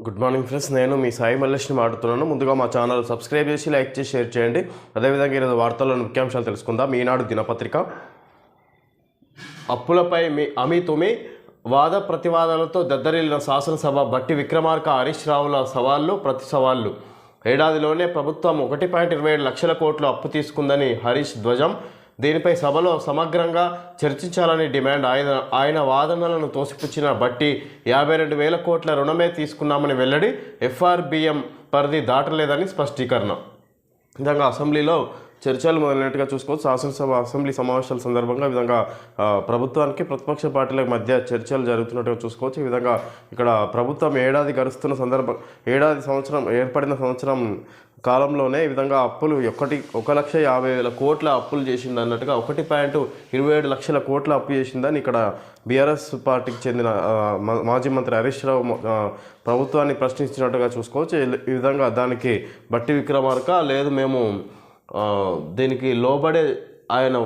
Good morning friends, నేను మీ సాయి మల్లేష్ని మాట్లాడుతున్నాను. ముందుగా మా ఛానల్ సబ్స్క్రైబ్ చేసి లైక్ చేసి షేర్ చేయండి. అదేవిధంగా ఈరోజు వార్తల్లోని ముఖ్యాంశాలు తెలుసుకుందాం. ఈనాడు దినపత్రిక అప్పులపై అమితుమి వాద ప్రతివాదనలతో దద్దరిల్లిన శాసనసభ. బట్టి విక్రమార్క హరీష్ రావుల సవాళ్లు ప్రతి సవాళ్లు. ఏడాదిలోనే ప్రభుత్వం 1.27 లక్షల కోట్లు అప్పు తీసుకుందని హరీష్ ధ్వజం. దీనిపై సభలో సమగ్రంగా చర్చించాలని డిమాండ్. ఆయన వాదనలను తోసిపుచ్చిన బట్టి 52,000 కోట్ల రుణమే తీసుకున్నామని వెల్లడి. ఎఫ్ఆర్బిఎం పరిధి దాటలేదని స్పష్టీకరణ. విధంగా అసెంబ్లీలో చర్చలు మొదలైనట్టుగా చూసుకోవచ్చు. శాసనసభ అసెంబ్లీ సమావేశాల సందర్భంగా ఈ విధంగా ప్రభుత్వానికి ప్రతిపక్ష పార్టీల మధ్య చర్చలు జరుగుతున్నట్టుగా చూసుకోవచ్చు. ఈ విధంగా ఇక్కడ ప్రభుత్వం ఏడాది సంవత్సరం ఏర్పడిన సంవత్సరం కాలంలోనే ఈ విధంగా అప్పులు 1,50,000 కోట్ల అప్పులు చేసింది అన్నట్టుగా 1.27 లక్షల కోట్ల అప్పు చేసిందని ఇక్కడ బీఆర్ఎస్ పార్టీకి చెందిన మాజీ మంత్రి హరీష్ రావు ప్రభుత్వాన్ని ప్రశ్నించినట్టుగా చూసుకోవచ్చు. ఈ విధంగా దానికి బట్టి విక్రమార్క లేదు, మేము దీనికి లోబడే ఆయన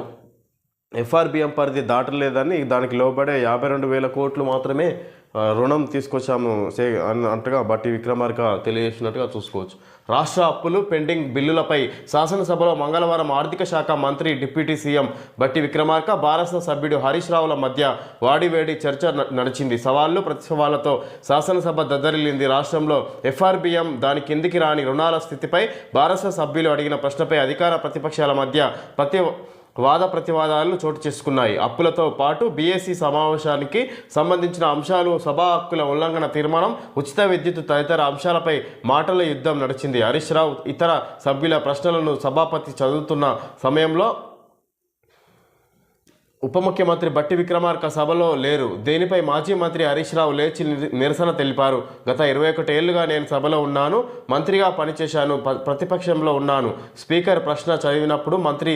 ఎఫ్ఆర్బిఎం పరిధి దాటలేదని దానికి లోబడే 52,000 కోట్లు మాత్రమే రుణం తీసుకొచ్చాము అంటగా బట్టి విక్రమార్క తెలియజేసినట్టుగా చూసుకోవచ్చు. రాష్ట్ర అప్పులు పెండింగ్ బిల్లులపై శాసనసభలో మంగళవారం ఆర్థిక శాఖ మంత్రి డిప్యూటీ సీఎం బట్టి విక్రమార్క భారత సభ్యుడు హరీష్ రావుల మధ్య వాడివేడి చర్చ నడిచింది. సవాళ్లు ప్రతి సవాళ్లతో శాసనసభ దద్దరిల్లింది. రాష్ట్రంలో ఎఫ్ఆర్బిఎం దాని కిందికి రాని రుణాల స్థితిపై భారత సభ్యులు అడిగిన ప్రశ్నపై అధికార ప్రతిపక్షాల మధ్య వాద ప్రతివాదాలు చోటు చేసుకున్నాయి. అప్పులతో పాటు బీఏసీ సమావేశానికి సంబంధించిన అంశాలు, సభా హక్కుల ఉల్లంఘన తీర్మానం, ఉచిత విద్యుత్ తదితర అంశాలపై మాటల యుద్ధం నడిచింది. హరీష్ రావు ఇతర సభ్యుల ప్రశ్నలను సభాపతి చదువుతున్న సమయంలో ఉప ముఖ్యమంత్రి బట్టి విక్రమార్క సభలో లేరు. దీనిపై మాజీ మంత్రి హరీష్ రావు లేచి నిరసన తెలిపారు. గత 21 ఏళ్లుగా నేను సభలో ఉన్నాను, మంత్రిగా పనిచేశాను, ప్రతిపక్షంలో ఉన్నాను. స్పీకర్ ప్రశ్న చదివినప్పుడు మంత్రి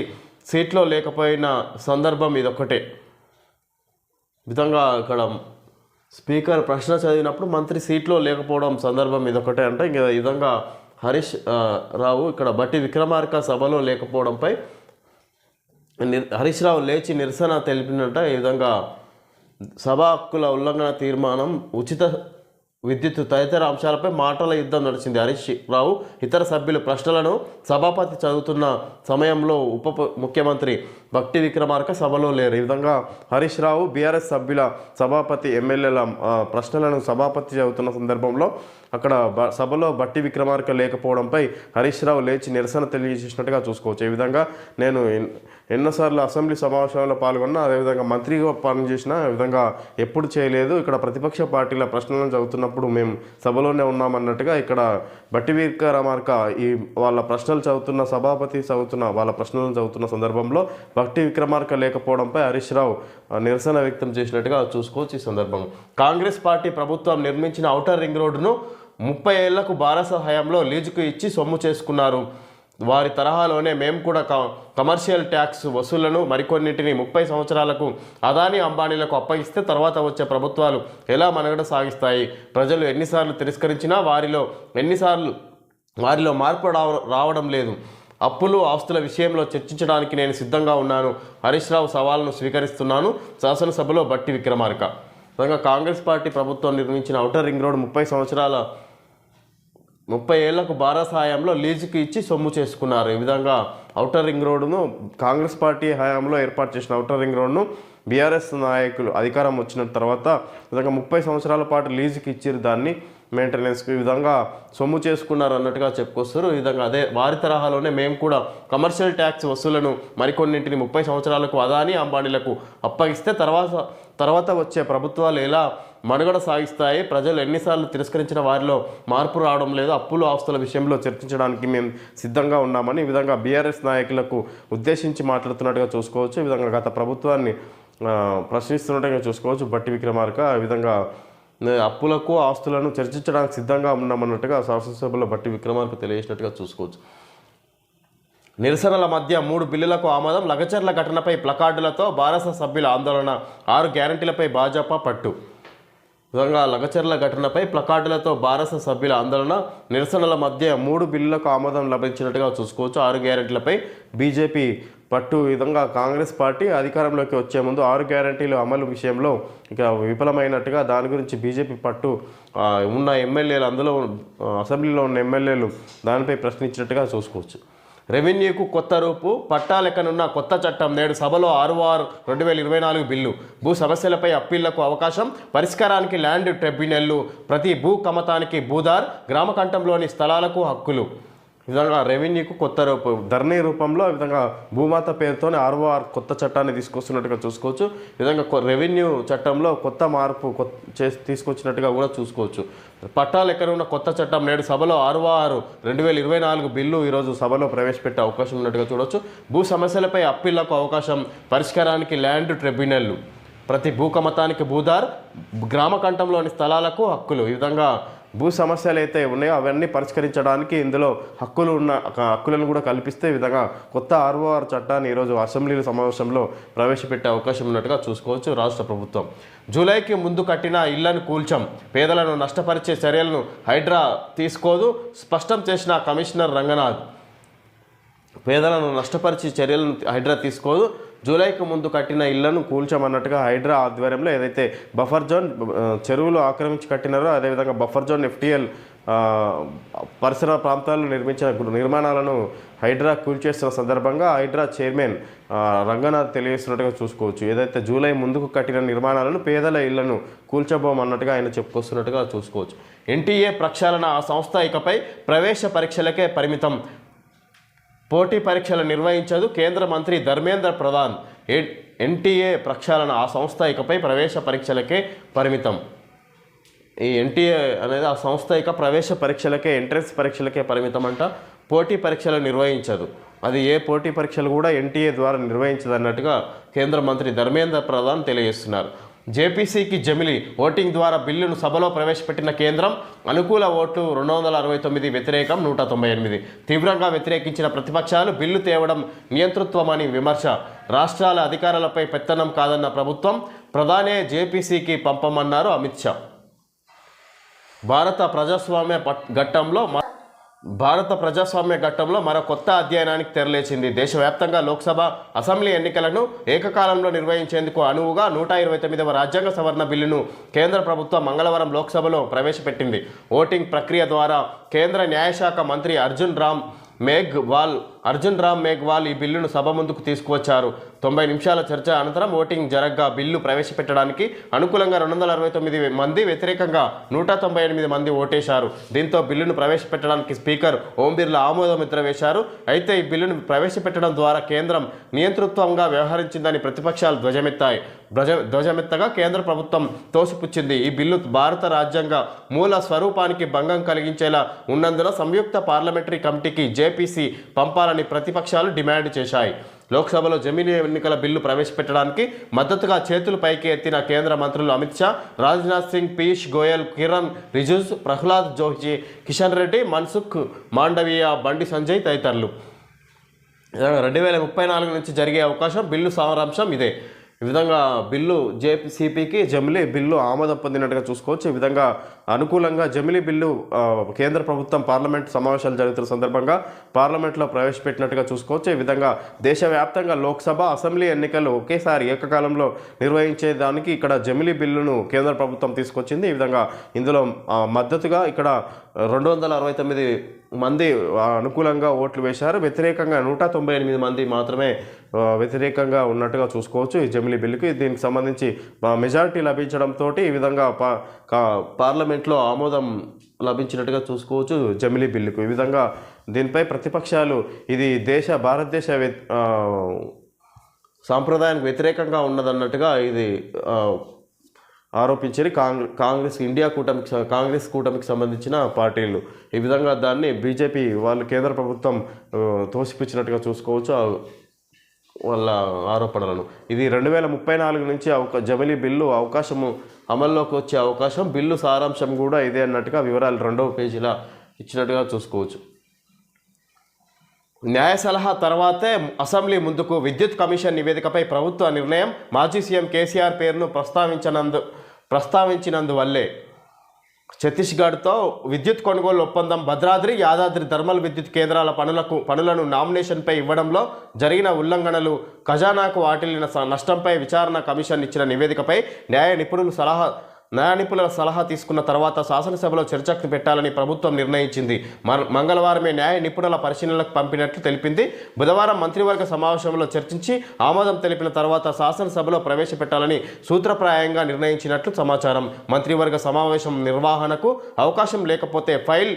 సీట్లో లేకపోయిన సందర్భం ఇదొక్కటే. విధంగా ఇక్కడ స్పీకర్ ప్రశ్న చదివినప్పుడు మంత్రి సీట్లో లేకపోవడం సందర్భం ఇదొక్కటే అంటే ఈ విధంగా హరీష్ రావు ఇక్కడ బట్టి విక్రమార్క సభలో లేకపోవడంపై హరీష్ రావు లేచి నిరసన తెలిపినట్ట. ఈ విధంగా సభా హక్కుల ఉల్లంఘన తీర్మానం, ఉచిత విద్యుత్ తదితర అంశాలపై మాటల యుద్ధం నడిచింది. హరీష్ రావు ఇతర సభ్యుల ప్రశ్నలను సభాపతి చదువుతున్న సమయంలో ఉప ముఖ్యమంత్రి బట్టి విక్రమార్క సభలో లేరు. ఈ విధంగా హరీష్ రావు బీఆర్ఎస్ సభ్యుల సభాపతి ఎమ్మెల్యేల ప్రశ్నలను సభాపతి చదువుతున్న సందర్భంలో అక్కడ సభలో బట్టి విక్రమార్క లేకపోవడంపై హరీష్ రావు లేచి నిరసన తెలియజేసినట్టుగా చూసుకోవచ్చు. ఈ విధంగా నేను ఎన్నోసార్లు అసెంబ్లీ సమావేశంలో పాల్గొన్నా, అదేవిధంగా మంత్రిగా పనిచేసిన విధంగా ఎప్పుడు చేయలేదు. ఇక్కడ ప్రతిపక్ష పార్టీల ప్రశ్నలను చదువుతున్నప్పుడు మేము సభలోనే ఉన్నామన్నట్టుగా ఇక్కడ బట్టి విక్రమార్క వాళ్ళ ప్రశ్నలు చదువుతున్న సభాపతి వాళ్ళ ప్రశ్నలను చదువుతున్న సందర్భంలో బట్టి విక్రమార్క లేకపోవడంపై హరీష్ రావు నిరసన వ్యక్తం చేసినట్టుగా చూసుకోవచ్చు. ఈ సందర్భంగా కాంగ్రెస్ పార్టీ ప్రభుత్వం నిర్మించిన ఔటర్ రింగ్ రోడ్డును 30 ఏళ్లకు భారత హయాంలో లీజుకు ఇచ్చి సొమ్ము చేసుకున్నారు. వారి తరహాలోనే మేము కూడా కమర్షియల్ ట్యాక్స్ వసూళ్లను మరికొన్నింటిని 30 సంవత్సరాలకు అదానీ అంబానీలకు అప్పగిస్తే తర్వాత వచ్చే ప్రభుత్వాలు ఎలా మనుగడ సాగిస్తాయి? ప్రజలు ఎన్నిసార్లు తిరస్కరించినా వారిలో మార్పు రావడం లేదు. అప్పులు ఆస్తుల విషయంలో చర్చించడానికి నేను సిద్ధంగా ఉన్నాను. హరీష్ రావు సవాల్ను స్వీకరిస్తున్నాను. శాసనసభలో బట్టి విక్రమార్క. విధంగా కాంగ్రెస్ పార్టీ ప్రభుత్వం నిర్మించిన ఔటర్ రింగ్ రోడ్ 30 ఏళ్లకు భారత హయాంలో లీజుకు ఇచ్చి సొమ్ము చేసుకున్నారు. ఈ విధంగా ఔటర్ రింగ్ రోడ్డును కాంగ్రెస్ పార్టీ హయాంలో ఏర్పాటు చేసిన ఔటర్ రింగ్ రోడ్ను బీఆర్ఎస్ నాయకులు అధికారం వచ్చిన తర్వాత విధంగా 30 సంవత్సరాల పాటు లీజుకి ఇచ్చారు. దాన్ని మెయింటెనెన్స్కి ఈ విధంగా సొమ్ము చేసుకున్నారు అన్నట్టుగా చెప్పుకొస్తారు. ఈ విధంగా అదే వారి తరహాలోనే మేము కూడా కమర్షియల్ ట్యాక్స్ వసూళ్లను మరికొన్నింటిని 30 సంవత్సరాలకు అదానీ అంబానీలకు అప్పగిస్తే తర్వాత వచ్చే ప్రభుత్వాలు ఎలా మనుగడ సాగిస్తాయి? ప్రజలు ఎన్నిసార్లు తిరస్కరించిన వారిలో మార్పు రావడం లేదు. అప్పులు ఆస్తుల విషయంలో చర్చించడానికి మేము సిద్ధంగా ఉన్నామని ఈ విధంగా బీఆర్ఎస్ నాయకులకు ఉద్దేశించి మాట్లాడుతున్నట్టుగా చూసుకోవచ్చు. ఈ విధంగా గత ప్రభుత్వాన్ని ప్రశ్నిస్తున్నట్టుగా చూసుకోవచ్చు బట్టి విక్రమార్క. ఈ విధంగా అప్పులకు ఆస్తులను చర్చించడానికి సిద్ధంగా ఉన్నామన్నట్టుగా శాసనసభలో బట్టి విక్రమార్క తెలియజేసినట్టుగా చూసుకోవచ్చు. నిరసనల మధ్య 3 బిల్లులకు ఆమోదం. లగచర్ల ఘటనపై ప్లకార్డులతో భారత సభ్యుల ఆందోళన. 6 గ్యారంటీలపై భాజపా పట్టు. విధంగా లగచర్ల ఘటనపై ప్లకార్డులతో భారత సభ్యుల ఆందోళన. నిరసనల మధ్య 3 బిల్లులకు ఆమోదం లభించినట్టుగా చూసుకోవచ్చు. 6 గ్యారెంటీలపై బీజేపీ పట్టు విధంగా కాంగ్రెస్ పార్టీ అధికారంలోకి వచ్చే ముందు 6 గ్యారంటీలు అమలు విషయంలో ఇక విఫలమైనట్టుగా దాని గురించి బీజేపీ పట్టు ఉన్న ఎమ్మెల్యేలు అందులో అసెంబ్లీలో ఉన్న ఎమ్మెల్యేలు దానిపై ప్రశ్నించినట్టుగా చూసుకోవచ్చు. రెవెన్యూకు కొత్త రూపు, పట్టాలెక్కనున్న కొత్త చట్టం. నేడు సభలో 6/6/2024 బిల్లు. భూ సమస్యలపై అప్పీళ్లకు అవకాశం, పరిష్కారానికి ల్యాండ్ ట్రిబ్యునల్లు, ప్రతి భూ కమతానికి భూదార్, గ్రామ కంఠంలోని స్థలాలకు హక్కులు. ఈ విధంగా రెవెన్యూకు కొత్త రూపు, ధరణి రూపంలో ఈ విధంగా భూమాత పేరుతోనే 6 కొత్త చట్టాన్ని తీసుకొస్తున్నట్టుగా చూసుకోవచ్చు. ఈ విధంగా రెవెన్యూ చట్టంలో కొత్త మార్పు తీసుకొచ్చినట్టుగా కూడా చూసుకోవచ్చు. పట్టాలు ఎక్కడ ఉన్న కొత్త చట్టం నేడు సభలో 6/6/2024 బిల్లు ఈరోజు సభలో ప్రవేశపెట్టే అవకాశం ఉన్నట్టుగా చూడవచ్చు. భూ సమస్యలపై అప్పీళ్లకు అవకాశం, పరిష్కారానికి ల్యాండ్ ట్రిబ్యునల్లు, ప్రతి భూకమతానికి భూదార్, గ్రామ కంఠంలోని స్థలాలకు హక్కులు. ఈ విధంగా భూ సమస్యలు అయితే ఉన్నాయో అవన్నీ పరిష్కరించడానికి ఇందులో హక్కులను కూడా కల్పిస్తే ఈ విధంగా కొత్త 6 చట్టాన్ని ఈరోజు అసెంబ్లీ సమావేశంలో ప్రవేశపెట్టే అవకాశం ఉన్నట్టుగా చూసుకోవచ్చు రాష్ట్ర ప్రభుత్వం. జూలైకి ముందు కట్టిన ఇళ్లను కూల్చం, పేదలను నష్టపరిచే చర్యలను హైడ్రా తీసుకోదు, స్పష్టం చేసిన కమిషనర్ రంగనాథ్. పేదలను నష్టపరిచే చర్యలను హైడ్రా తీసుకోదు, జూలైకి ముందు కట్టిన ఇళ్లను కూల్చమన్నట్టుగా హైడ్రా ఆధ్వర్యంలో ఏదైతే బఫర్ జోన్ చెరువులు ఆక్రమించి కట్టినారో అదేవిధంగా బఫర్ జోన్ FTL పరిసర ప్రాంతాల్లో నిర్మించిన నిర్మాణాలను హైడ్రా కూల్చేస్తున్న సందర్భంగా హైడ్రా చైర్మన్ రంగనాథ్ తెలియజేస్తున్నట్టుగా చూసుకోవచ్చు. ఏదైతే జూలై ముందుకు కట్టిన నిర్మాణాలను పేదల ఇళ్లను కూల్చబోమన్నట్టుగా ఆయన చెప్పుకొస్తున్నట్టుగా చూసుకోవచ్చు. NTA ప్రక్షాళన, ఆ సంస్థ ఇకపై ప్రవేశ పరీక్షలకే పరిమితం, పోటీ పరీక్షలు నిర్వహించదు కేంద్ర మంత్రి ధర్మేంద్ర ప్రధాన్. NTA ప్రక్షాళన, ఆ సంస్థ ఇకపై ప్రవేశ పరీక్షలకే పరిమితం. ఈ NTA అనేది ఆ సంస్థ ఇక ప్రవేశ పరీక్షలకే, ఎంట్రన్స్ పరీక్షలకే పరిమితం అంట, పోటీ పరీక్షలు నిర్వహించదు. అది ఏ పోటీ పరీక్షలు కూడా NTA ద్వారా నిర్వహించదు అన్నట్టుగా కేంద్ర మంత్రి ధర్మేంద్ర ప్రధాన్ తెలియజేస్తున్నారు. జేపీసీకి జమిలి, ఓటింగ్ ద్వారా బిల్లును సభలో ప్రవేశపెట్టిన కేంద్రం, అనుకూల ఓట్లు 269, వ్యతిరేకం 198. తీవ్రంగా వ్యతిరేకించిన ప్రతిపక్షాలు బిల్లు తేవడం నియంతృత్వమని విమర్శ. రాష్ట్రాల అధికారులపై పెత్తనం కాదన్న ప్రభుత్వం, ప్రధానే జేపీసీకి పంపమన్నారు అమిత్ షా. భారత ప్రజాస్వామ్య ఘట్టంలో మరో కొత్త అధ్యయనానికి తెరలేచింది. దేశవ్యాప్తంగా లోక్సభ, అసెంబ్లీ ఎన్నికలను ఏకకాలంలో నిర్వహించేందుకు అనువుగా 129వ రాజ్యాంగ సవరణ బిల్లును కేంద్ర ప్రభుత్వం మంగళవారం లోక్సభలో ప్రవేశపెట్టింది. ఓటింగ్ ప్రక్రియ ద్వారా కేంద్ర న్యాయశాఖ మంత్రి అర్జున్ రామ్ మేఘ్వాల్ ఈ బిల్లును సభ ముందుకు తీసుకువచ్చారు. 90 నిమిషాల చర్చ అనంతరం ఓటింగ్ జరగ్గా బిల్లు ప్రవేశపెట్టడానికి అనుకూలంగా 269 మంది, వ్యతిరేకంగా 198 మంది ఓటేశారు. దీంతో బిల్లును ప్రవేశపెట్టడానికి స్పీకర్ ఓం బిర్లా ఆమోదముద్ర వేశారు. అయితే ఈ బిల్లును ప్రవేశపెట్టడం ద్వారా కేంద్రం నియంతృత్వంగా వ్యవహరించిందని ప్రతిపక్షాలు ధ్వజమెత్తగా కేంద్ర ప్రభుత్వం తోసిపుచ్చింది. ఈ బిల్లు భారత రాజ్యాంగ మూల స్వరూపానికి భంగం కలిగించేలా ఉన్నందున సంయుక్త పార్లమెంటరీ కమిటీకి జేపీసీ పంపాలని ప్రతిపక్షాలు డిమాండ్ చేశాయి. లోక్సభలో జమిలి ఎన్నికల బిల్లు ప్రవేశపెట్టడానికి మద్దతుగా చేతులు పైకి ఎత్తిన కేంద్ర మంత్రులు అమిత్ షా, రాజ్నాథ్ సింగ్, పీయూష్ గోయల్, కిరణ్ రిజిజు, ప్రహ్లాద్ జోషి, కిషన్ రెడ్డి, మన్సుఖ్ మాండవీయ, బండి సంజయ్ తదితరులు. 2034 నుంచి జరిగే అవకాశం, బిల్లు సారాంశం ఇదే. ఈ విధంగా బిల్లు జేపీసీపీకి జమిలీ బిల్లు ఆమోదం పొందినట్టుగా చూసుకోవచ్చు. ఈ విధంగా అనుకూలంగా జమిలీ బిల్లు కేంద్ర ప్రభుత్వం పార్లమెంట్ సమావేశాలు జరుగుతున్న సందర్భంగా పార్లమెంట్లో ప్రవేశపెట్టినట్టుగా చూసుకోవచ్చు. ఈ విధంగా దేశవ్యాప్తంగా లోక్సభ, అసెంబ్లీ ఎన్నికలు ఒకేసారి ఏకకాలంలో నిర్వహించేదానికి ఇక్కడ జమిలీ బిల్లును కేంద్ర ప్రభుత్వం తీసుకొచ్చింది. ఈ విధంగా ఇందులో మద్దతుగా ఇక్కడ 269 మంది అనుకూలంగా ఓట్లు వేశారు. వ్యతిరేకంగా 198 మంది మాత్రమే వ్యతిరేకంగా ఉన్నట్టుగా చూసుకోవచ్చు ఈ జమిలీ బిల్లుకి. దీనికి సంబంధించి మెజారిటీ లభించడంతో ఈ విధంగా పార్లమెంట్లో ఆమోదం లభించినట్టుగా చూసుకోవచ్చు జమిలీ బిల్లుకు. ఈ విధంగా దీనిపై ప్రతిపక్షాలు ఇది భారతదేశ సాంప్రదాయానికి వ్యతిరేకంగా ఉన్నదన్నట్టుగా ఇది ఆరోపించారు కాంగ్రెస్ కూటమికి సంబంధించిన పార్టీలు. ఈ విధంగా దాన్ని బీజేపీ వాళ్ళు కేంద్ర ప్రభుత్వం తోసిపుచ్చినట్టుగా చూసుకోవచ్చు వాళ్ళ ఆరోపణలను. ఇది 2034 నుంచి జమిలీ బిల్లు అమల్లోకి వచ్చే అవకాశం, బిల్లు సారాంశం కూడా ఇదే అన్నట్టుగా వివరాలు 2వ పేజీలో ఇచ్చినట్టుగా చూసుకోవచ్చు. న్యాయ సలహా తర్వాతే అసెంబ్లీ ముందుకు, విద్యుత్ కమిషన్ నివేదికపై ప్రభుత్వ నిర్ణయం, మాజీ సీఎం కేసీఆర్ పేరును ప్రస్తావించినందువల్లే ఛత్తీస్గఢ్తో విద్యుత్ కొనుగోలు ఒప్పందం. భద్రాద్రి, యాదాద్రి థర్మల్ విద్యుత్ కేంద్రాల పనులను నామినేషన్పై ఇవ్వడంలో జరిగిన ఉల్లంఘనలు, ఖజానాకు వాటిల్లిన నష్టంపై విచారణ కమిషన్ ఇచ్చిన నివేదికపై న్యాయ నిపుణుల సలహా తీసుకున్న తర్వాత శాసనసభలో చర్చకు పెట్టాలని ప్రభుత్వం నిర్ణయించింది. మంగళవారమే న్యాయ నిపుణుల పరిశీలనలకు పంపినట్లు తెలిపింది. బుధవారం మంత్రివర్గ సమావేశంలో చర్చించి ఆమోదం తెలిపిన తర్వాత శాసనసభలో ప్రవేశపెట్టాలని సూత్రప్రాయంగా నిర్ణయించినట్లు సమాచారం. మంత్రివర్గ సమావేశం నిర్వహణకు అవకాశం లేకపోతే ఫైల్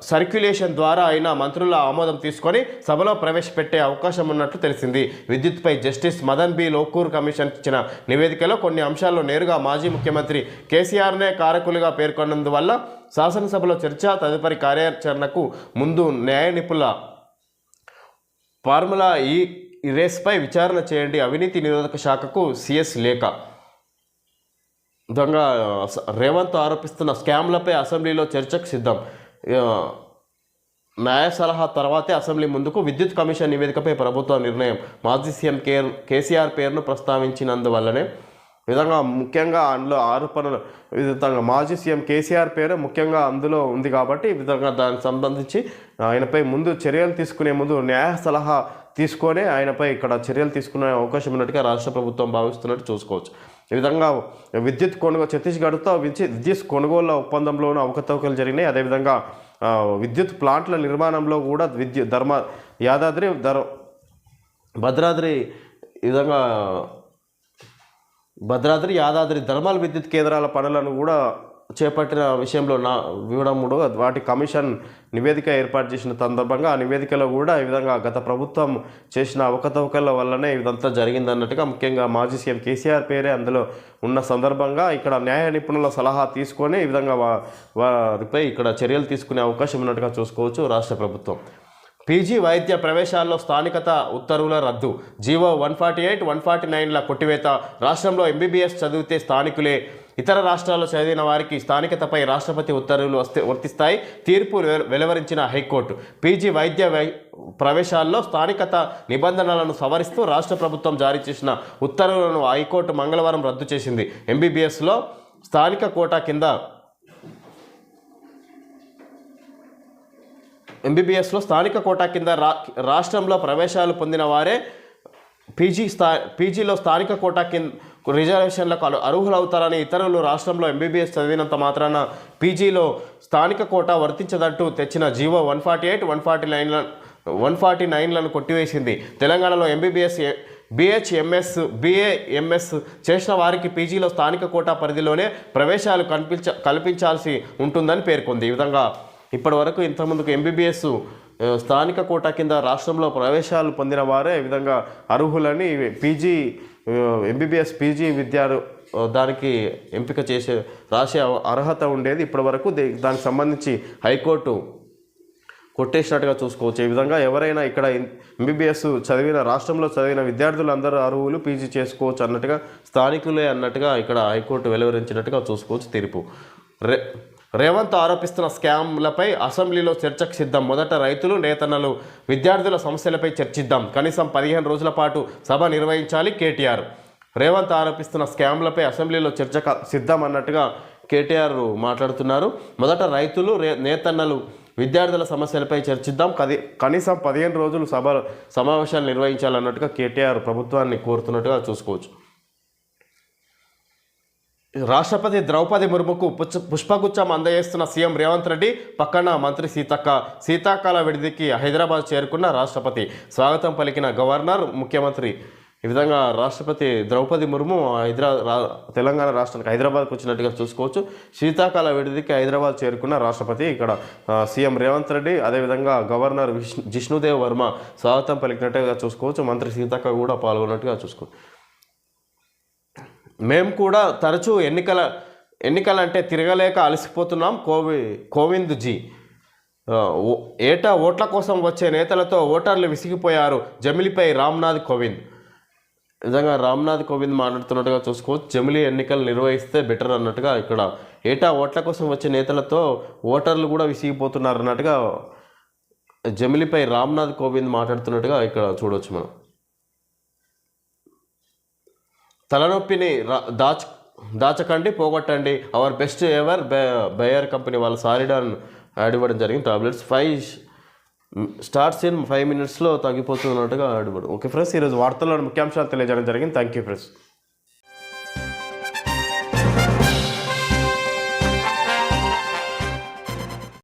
సర్క్యులేషన్ ద్వారా అయినా మంత్రుల ఆమోదం తీసుకొని సభలో ప్రవేశపెట్టే అవకాశం ఉన్నట్లు తెలిసింది. విద్యుత్పై justice Madan B Lokur commission ఇచ్చిన నివేదికలో కొన్ని అంశాల్లో నేరుగా మాజీ ముఖ్యమంత్రి కేసీఆర్నే కారకులుగా పేర్కొన్నందువల్ల శాసనసభలో చర్చ, తదుపరి కార్యాచరణకు ముందు న్యాయ నిపుణుల ఫార్ములా ఈ రేస్పై విచారణ చేయండి. అవినీతి నిరోధక శాఖకు సిఎస్ లేఖ. విధంగా రేవంత్ ఆరోపిస్తున్న స్కామ్లపై అసెంబ్లీలో చర్చకు సిద్ధం. న్యాయ సలహా తర్వాతే అసెంబ్లీ ముందుకు విద్యుత్ కమిషన్ నివేదికపై ప్రభుత్వ నిర్ణయం. మాజీ సీఎం కేసీఆర్ పేరును ప్రస్తావించినందువల్లనే విధంగా ముఖ్యంగా అందులో ఆరోపణలు విధంగా మాజీ సీఎం కేసీఆర్ పేరు ముఖ్యంగా అందులో ఉంది కాబట్టి ఈ విధంగా దానికి సంబంధించి ఆయనపై ముందు చర్యలు తీసుకునే ముందు న్యాయ సలహా తీసుకొని ఆయనపై ఇక్కడ చర్యలు తీసుకునే అవకాశం ఉన్నట్టుగా రాష్ట్ర ప్రభుత్వం భావిస్తున్నట్టు చూసుకోవచ్చు. ఈ విధంగా విద్యుత్ కొనుగోలు ఛత్తీస్గఢ్తో విద్యుత్ కొనుగోళ్ల ఒప్పందంలోనూ అవకతవకలు జరిగినాయి. అదేవిధంగా విద్యుత్ ప్లాంట్ల నిర్మాణంలో కూడా భద్రాద్రి ఈ విధంగా యాదాద్రి థర్మల్ విద్యుత్ కేంద్రాల పనులను కూడా చేపట్టిన విషయంలో ఇవ్వడం కూడా వాటి కమిషన్ నివేదిక ఏర్పాటు చేసిన సందర్భంగా ఆ నివేదికలో కూడా ఈ విధంగా గత ప్రభుత్వం చేసిన అవకతవకల వల్లనే ఇదంతా జరిగిందన్నట్టుగా ముఖ్యంగా మాజీ సీఎం కేసీఆర్ పేరే అందులో ఉన్న సందర్భంగా ఇక్కడ న్యాయ నిపుణుల సలహా తీసుకొని ఈ విధంగా వారిపై ఇక్కడ చర్యలు తీసుకునే అవకాశం ఉన్నట్టుగా చూసుకోవచ్చు రాష్ట్ర ప్రభుత్వం. పీజీ వైద్య ప్రవేశాల్లో స్థానికత ఉత్తర్వుల రద్దు. జీవో 148, 149ల కొట్టివేత. రాష్ట్రంలో ఎంబీబీఎస్ చదివితే స్థానికులే, ఇతర రాష్ట్రాల్లో చదివిన వారికి స్థానికతపై రాష్ట్రపతి ఉత్తర్వులు వర్తిస్తాయి. తీర్పు వెలువరించిన హైకోర్టు. పీజీ వైద్య ప్రవేశాల్లో స్థానికత నిబంధనలను సవరిస్తూ రాష్ట్ర ప్రభుత్వం జారీ చేసిన ఉత్తర్వులను హైకోర్టు మంగళవారం రద్దు చేసింది. ఎంబీబీఎస్లో స్థానిక కోటా కింద రాష్ట్రంలో ప్రవేశాలు పొందిన వారే పీజీలో స్థానిక కోటా కింద రిజర్వేషన్లకు అర్హులవుతారని, ఇతరులు రాష్ట్రంలో ఎంబీబీఎస్ చదివినంత మాత్రాన పీజీలో స్థానిక కోటా వర్తించదంటూ తెచ్చిన జీవో 148, 149లను కొట్టివేసింది. తెలంగాణలో ఎంబీబీఎస్, BA/MS చేసిన వారికి పీజీలో స్థానిక కోటా పరిధిలోనే ప్రవేశాలు కల్పించాల్సి ఉంటుందని పేర్కొంది. ఈ విధంగా ఇప్పటి వరకు ఇంతకుముందుకు ఎంబీబీఎస్ స్థానిక కోటా కింద రాష్ట్రంలో ప్రవేశాలు పొందిన వారే ఈ విధంగా అర్హులని ఎంబీబీఎస్ పీజీ దానికి ఎంపిక రాసే అర్హత ఉండేది. ఇప్పటి వరకు దానికి సంబంధించి హైకోర్టు కొట్టేసినట్టుగా చూసుకోవచ్చు. ఈ విధంగా ఎవరైనా ఇక్కడ ఎంబీబీఎస్ రాష్ట్రంలో చదివిన విద్యార్థులందరూ అర్హులు పీజీ చేసుకోవచ్చు అన్నట్టుగా, స్థానికులే అన్నట్టుగా ఇక్కడ హైకోర్టు వెలువరించినట్టుగా చూసుకోవచ్చు తీర్పు. రేవంత్ ఆరోపిస్తున్న స్కామ్లపై అసెంబ్లీలో చర్చకు సిద్ధం. మొదట రైతులు, నేతన్నలు, విద్యార్థుల సమస్యలపై చర్చిద్దాం. కనీసం 15 రోజుల పాటు సభ నిర్వహించాలి కేటీఆర్. రేవంత్ ఆరోపిస్తున్న స్కామ్లపై అసెంబ్లీలో చర్చకు సిద్ధం అన్నట్టుగా కేటీఆర్ మాట్లాడుతున్నారు. మొదట రైతులు, నేతన్నలు, విద్యార్థుల సమస్యలపై చర్చిద్దాం. కనీసం 15 రోజులు సమావేశాలు నిర్వహించాలన్నట్టుగా కేటీఆర్ ప్రభుత్వాన్ని కోరుతున్నట్టుగా చూసుకోవచ్చు. రాష్ట్రపతి ద్రౌపది ముర్ముకు పుష్పగుచ్చం అందజేస్తున్న సీఎం రేవంత్ రెడ్డి. పక్కన మంత్రి శీతాకాల విడిదికి హైదరాబాద్ చేరుకున్న రాష్ట్రపతి. స్వాగతం పలికిన గవర్నర్, ముఖ్యమంత్రి. ఈ విధంగా రాష్ట్రపతి ద్రౌపది ముర్ము తెలంగాణ రాష్ట్రానికి హైదరాబాద్కు వచ్చినట్టుగా చూసుకోవచ్చు. శీతాకాల విడిదికి హైదరాబాద్ చేరుకున్న రాష్ట్రపతి. ఇక్కడ సీఎం రేవంత్ రెడ్డి, అదేవిధంగా గవర్నర్ జిష్ణుదేవ్ వర్మ స్వాగతం పలికినట్టుగా చూసుకోవచ్చు. మంత్రి సీతక్క కూడా పాల్గొన్నట్టుగా చూసుకోవచ్చు. మేము కూడా తరచూ ఎన్నికలంటే తిరగలేక అలసిపోతున్నాం. కోవింద్ జీ. ఏటా ఓట్ల కోసం వచ్చే నేతలతో ఓటర్లు విసిగిపోయారు. జమిలిపై రామ్నాథ్ కోవింద్. నిజంగా రామ్నాథ్ కోవింద్ మాట్లాడుతున్నట్టుగా చూసుకోవచ్చు. జమిలి ఎన్నికలు నిర్వహిస్తే బెటర్ అన్నట్టుగా ఇక్కడ ఏటా ఓట్ల కోసం వచ్చే నేతలతో ఓటర్లు కూడా విసిగిపోతున్నారు అన్నట్టుగా జమిలిపై రామ్నాథ్ కోవింద్ మాట్లాడుతున్నట్టుగా ఇక్కడ చూడవచ్చు మనం. తలనొప్పిని దాచకండి, పోగొట్టండి. Our best ever Bayer company వాళ్ళ సారిడాన్ యాడ్ ఇవ్వడం జరిగింది. టాబ్లెట్స్ 5 స్టార్ట్స్ ఇన్ 5 minutesలో తగ్గిపోతున్నట్టుగా యాడ్ ఇవ్వడం. ఓకే ఫ్రెండ్స్, ఈరోజు వార్తల్లో ముఖ్యాంశాలు తెలియజేయడం జరిగింది. Thank you friends.